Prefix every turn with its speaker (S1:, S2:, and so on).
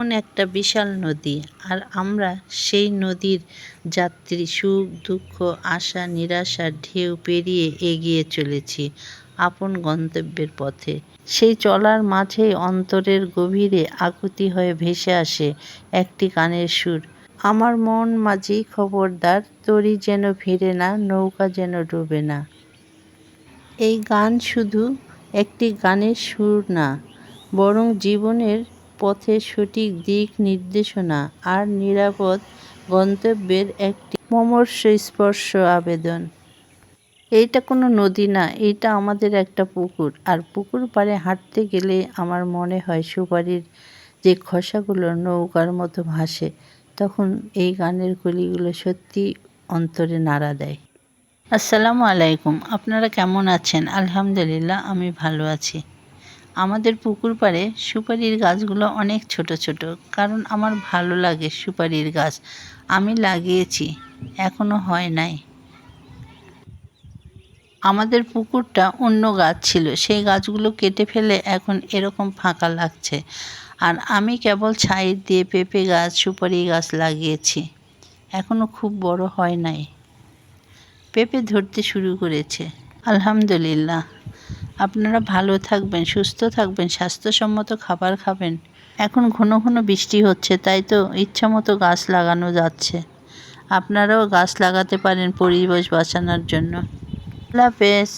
S1: একটা বিশাল নদী, আর আমরা সেই নদীর যাত্রী। সুখ দুঃখ আশা নিরাশার ঢেউ পেরিয়ে এগিয়ে চলেছি আপন গন্তব্যের পথে। সেই চলার মাঝেই অন্তরের গভীরে আকুতি হয়ে ভেসে আসে একটি গানের সুর। আমার মন মাঝি খবরদার, তরি যেন ভিড়ে না, নৌকা যেন ডুবে না। এই গান শুধু একটি গানের সুর না, বরং জীবনের পথে সঠিক দিক নির্দেশনা আর নিরাপদ গন্তব্যের একটি মমর্ষ স্পর্শ আবেদন। এইটা কোনো নদী না, এইটা আমাদের একটা পুকুর। আর পুকুর পাড়ে হাঁটতে গেলে আমার মনে হয় সুপারির যে খোসাগুলো নৌকার মতো ভাসে, তখন এই গানের কলিগুলো সত্যি অন্তরে নাড়া দেয়। আসসালামু আলাইকুম, আপনারা কেমন আছেন? আলহামদুলিল্লাহ, আমি ভালো আছি। আমাদের পুকুর পাড়ে সুপারির গাছগুলো অনেক ছোট ছোট, কারণ আমার ভালো লাগে সুপারির গাছ। আমি লাগিয়েছি, এখনো হয় নাই। আমাদের পুকুরটা অন্য গাছ ছিল, সেই গাছগুলো কেটে ফেলে এখন এরকম ফাঁকা লাগছে। আর আমি কেবল সাইড দিয়ে পেঁপে গাছ, সুপারি গাছ লাগিয়েছি, এখনো খুব বড় হয় নাই। পেঁপে ধরতে শুরু করেছে, আলহামদুলিল্লাহ। আপনারা ভালো থাকবেন, সুস্থ থাকবেন, স্বাস্থ্যসম্মত খাবার খাবেন। এখন ঘন ঘন বৃষ্টি হচ্ছে, তাই তো ইচ্ছা মতো গাছ লাগানো যাচ্ছে। আপনারাও গাছ লাগাতে পারেন পরিবেশ বাঁচানোর জন্য। আল্লাহ হাফেজ।